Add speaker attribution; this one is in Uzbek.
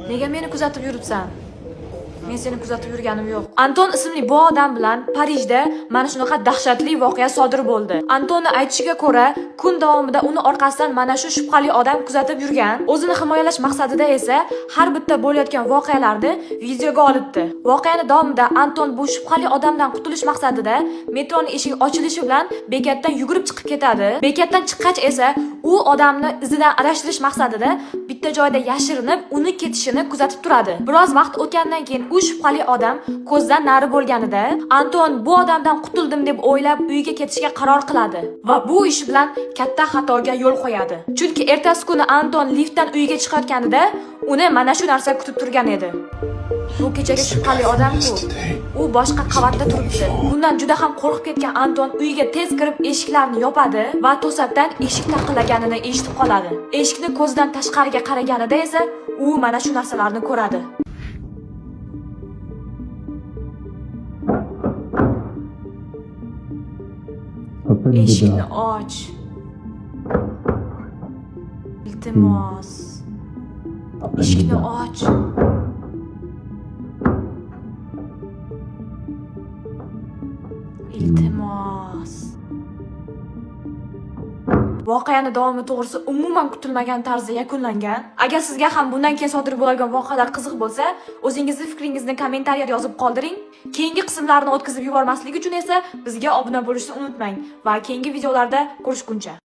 Speaker 1: Nega meni kuzatib yuribsan? Men seni kuzatib yurganim yo'q. Anton ismli bu odam bilan Parijda mana shunaqa dahshatli voqea sodir bo'ldi. Antonning aytishiga ko'ra, kun davomida uni orqasidan mana shu shubhali odam kuzatib yurgan. O'zini himoyalash maqsadida esa har bitta bo'layotgan voqealarni videoga olibdi. Voqeaning davomida Anton bu shubhali odamdan qutulish maqsadida metroning eshigi ochilishi bilan bekatdan yugurib chiqib ketadi. Bekatdan chiqqach esa u odamni izidan aralashtirish maqsadida bitta joyda yashirinib, uni ketishini kuzatib turadi. Biroz vaqt o'tgandan keyin u shubhali odam ko'zdan nari bo'lganida Anton bu odamdan qutuldim deb o'ylab uyiga ketishga qaror qiladi va bu ish bilan katta xatoga yo'l qo'yadi. Chunki ertasi kuni Anton liftdan uyiga chiqayotganida uni mana shu narsa kutib turgan edi. Bu kechagi shubhali odam-ku. U boshqa qavatda turibdi. Bundan juda ham qo'rqib ketgan Anton uyiga tez kirib eshiklarni yopadi va to'satdan eshik taqillaganini eshitib qoladi. Eshikni ko'zidan tashqariga qaraganida esa u mana shu narsalarni ko'radi. Eshikni och. Iltimos. Eshikni och. Iltimos. Voqeaning davomi to'g'risi umuman kutilmagan tarzda yakunlangan. Agar sizga ham bundan keyin sodir bo'lgan voqealar qiziq bo'lsa, o'zingizning fikringizni kommentariyada yozib qoldiring. Keyingi qismlarni o'tkazib yubormaslik uchun esa bizga obuna bo'lishni unutmang va keyingi videolarda ko'rishguncha